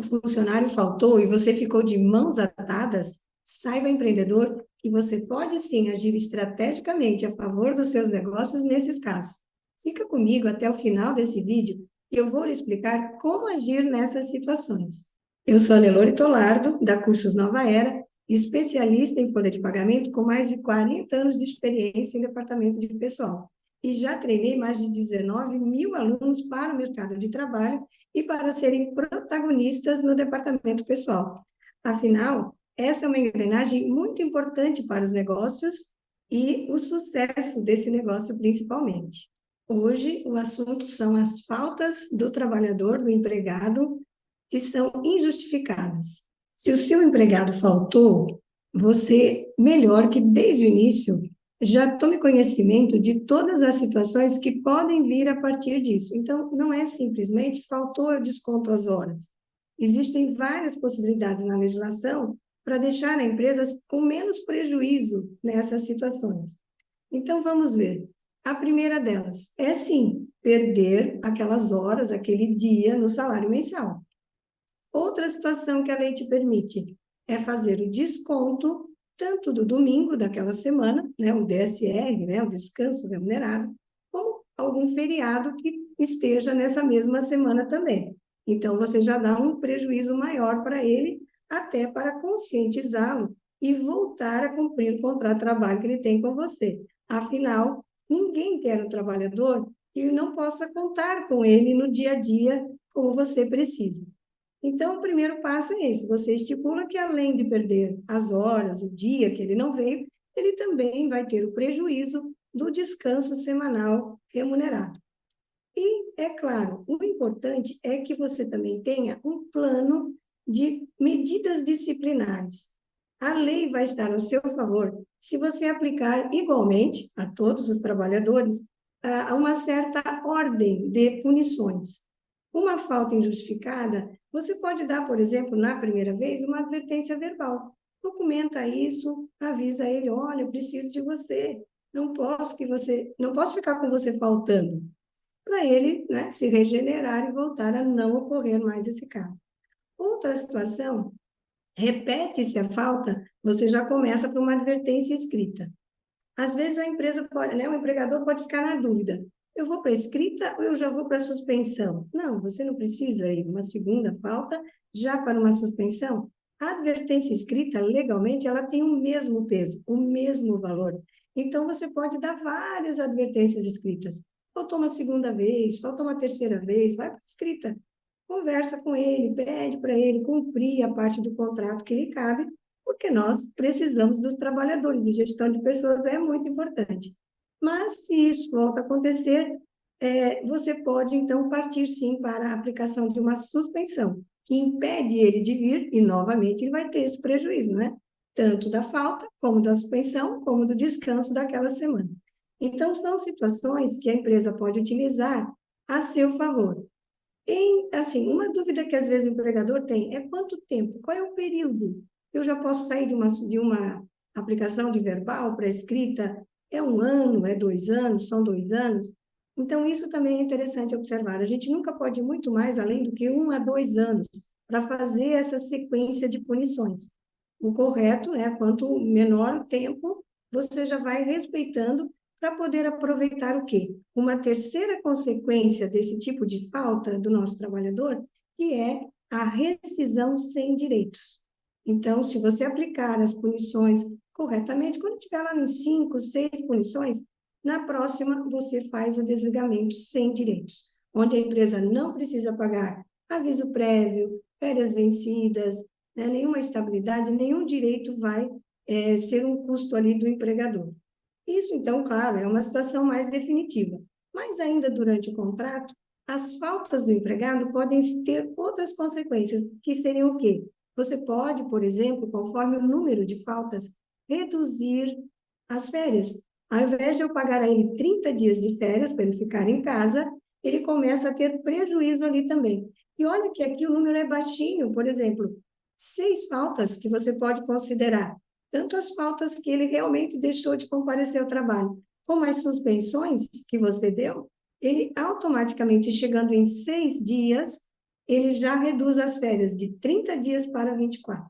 o funcionário faltou e você ficou de mãos atadas, saiba, empreendedor, que você pode sim agir estrategicamente a favor dos seus negócios nesses casos. Fica comigo até o final desse vídeo e eu vou lhe explicar como agir nessas situações. Eu sou a Nelore Tolardo, da Cursos Nova Era, especialista em folha de pagamento com mais de 40 anos de experiência em departamento de pessoal. E já treinei mais de 19 mil alunos para o mercado de trabalho e para serem protagonistas no departamento pessoal. Afinal, essa é uma engrenagem muito importante para os negócios e o sucesso desse negócio principalmente. Hoje, o assunto são as faltas do trabalhador, do empregado, que são injustificadas. Se o seu empregado faltou, você, melhor que desde o início, já tome conhecimento de todas as situações que podem vir a partir disso. Então, não é simplesmente faltou, eu desconto as horas. Existem várias possibilidades na legislação para deixar a empresa com menos prejuízo nessas situações. Então, vamos ver. A primeira delas é, sim, perder aquelas horas, aquele dia no salário mensal. Outra situação que a lei te permite é fazer o desconto tanto do domingo daquela semana, né, o DSR, né, o descanso remunerado, como algum feriado que esteja nessa mesma semana também. Então, você já dá um prejuízo maior para ele, até para conscientizá-lo e voltar a cumprir o contrato de trabalho que ele tem com você. Afinal, ninguém quer um trabalhador que não possa contar com ele no dia a dia como você precisa. Então, o primeiro passo é esse: você estipula que, além de perder as horas, o dia que ele não veio, ele também vai ter o prejuízo do descanso semanal remunerado. E, é claro, o importante é que você também tenha um plano de medidas disciplinares. A lei vai estar ao seu favor se você aplicar igualmente a todos os trabalhadores a uma certa ordem de punições. Uma falta injustificada, você pode dar, por exemplo, na primeira vez, uma advertência verbal. Documenta isso, avisa ele: olha, eu preciso de você, não posso ficar com você faltando, para ele, né, se regenerar e voltar a não ocorrer mais esse caso. Outra situação, repete-se a falta, você já começa por uma advertência escrita. Às vezes a empresa pode, né, o empregador pode ficar na dúvida: eu vou para a escrita ou eu já vou para a suspensão? Não, você não precisa ir uma segunda falta já para uma suspensão. A advertência escrita, legalmente, ela tem o mesmo peso, o mesmo valor. Então, você pode dar várias advertências escritas. Faltou uma segunda vez, faltou uma terceira vez, vai para a escrita. Conversa com ele, pede para ele cumprir a parte do contrato que lhe cabe, porque nós precisamos dos trabalhadores e gestão de pessoas é muito importante. Mas, se isso volta a acontecer, você pode, então, partir, sim, para a aplicação de uma suspensão, que impede ele de vir e, novamente, ele vai ter esse prejuízo, né? Tanto da falta, como da suspensão, como do descanso daquela semana. Então, são situações que a empresa pode utilizar a seu favor. Assim, uma dúvida que às vezes o empregador tem é: quanto tempo, qual é o período que eu já posso sair de uma aplicação de verbal para escrita? É um ano, é 2 anos, são 2 anos? Então, isso também é interessante observar. A gente nunca pode ir muito mais além do que 1 a 2 anos para fazer essa sequência de punições. O correto, né, quanto menor o tempo, você já vai respeitando para poder aproveitar o quê? Uma terceira consequência desse tipo de falta do nosso trabalhador, que é a rescisão sem direitos. Então, se você aplicar as punições corretamente, quando tiver lá em 5, 6 punições, na próxima você faz o desligamento sem direitos, onde a empresa não precisa pagar aviso prévio, férias vencidas, né, nenhuma estabilidade, nenhum direito vai ser um custo ali do empregador. Isso, então, claro, é uma situação mais definitiva. Mas ainda durante o contrato, as faltas do empregado podem ter outras consequências, que seriam o quê? Você pode, por exemplo, conforme o número de faltas, reduzir as férias. Ao invés de eu pagar a ele 30 dias de férias para ele ficar em casa, ele começa a ter prejuízo ali também. E olha que aqui o número é baixinho, por exemplo, 6 faltas que você pode considerar, tanto as faltas que ele realmente deixou de comparecer ao trabalho, como as suspensões que você deu, ele automaticamente, chegando em 6 dias, ele já reduz as férias de 30 dias para 24.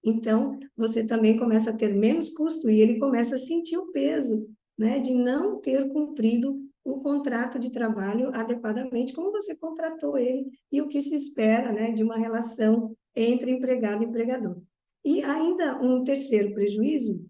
Então, você também começa a ter menos custo e ele começa a sentir o peso, né, de não ter cumprido o contrato de trabalho adequadamente, como você contratou ele e o que se espera, né, de uma relação entre empregado e empregador. E ainda um terceiro prejuízo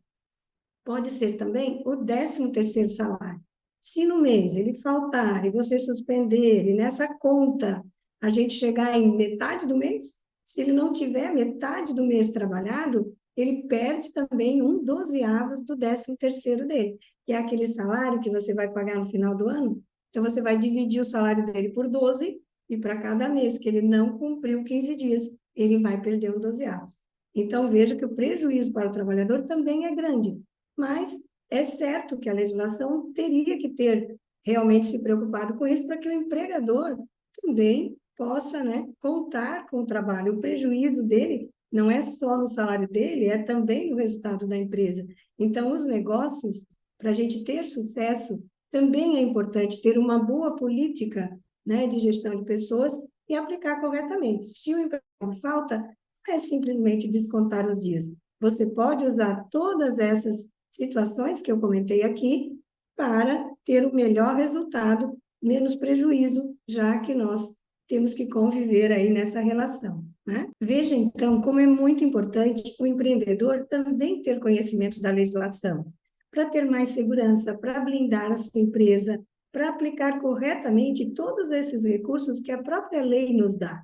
pode ser também o 13º salário. Se no mês ele faltar e você suspender, e nessa conta a gente chegar em metade do mês, se ele não tiver metade do mês trabalhado, ele perde também um dozeavos do 13º dele, que é aquele salário que você vai pagar no final do ano. Então, você vai dividir o salário dele por 12 e para cada mês que ele não cumpriu 15 dias, ele vai perder um dozeavos. Então, veja que o prejuízo para o trabalhador também é grande, mas é certo que a legislação teria que ter realmente se preocupado com isso para que o empregador também possa, né, contar com o trabalho. O prejuízo dele não é só no salário dele, é também no resultado da empresa. Então, os negócios, para a gente ter sucesso, também é importante ter uma boa política, né, de gestão de pessoas e aplicar corretamente. Se o empregado falta, não é simplesmente descontar os dias. Você pode usar todas essas situações que eu comentei aqui para ter o melhor resultado, menos prejuízo, já que nós temos que conviver aí nessa relação, né? Veja, então, como é muito importante o empreendedor também ter conhecimento da legislação, para ter mais segurança, para blindar a sua empresa, para aplicar corretamente todos esses recursos que a própria lei nos dá,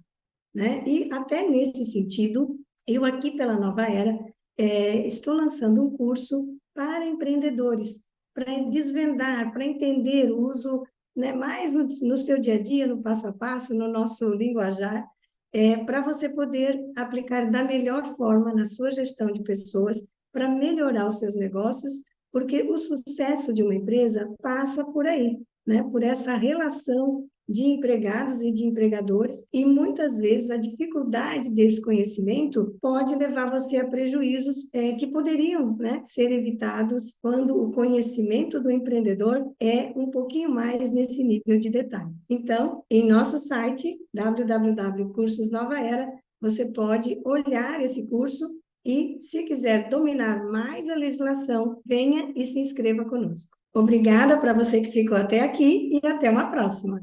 né? E até nesse sentido, eu aqui pela Nova Era, estou lançando um curso para empreendedores, para desvendar, para entender o uso, né, mais no seu dia a dia, no passo a passo, no nosso linguajar, para você poder aplicar da melhor forma na sua gestão de pessoas, para melhorar os seus negócios, porque o sucesso de uma empresa passa por aí, né, por essa relação de empregados e de empregadores, e muitas vezes a dificuldade desse conhecimento pode levar você a prejuízos que poderiam, né, ser evitados quando o conhecimento do empreendedor é um pouquinho mais nesse nível de detalhes. Então, em nosso site, www.cursos Nova Era, você pode olhar esse curso e, se quiser dominar mais a legislação, venha e se inscreva conosco. Obrigada para você que ficou até aqui e até uma próxima.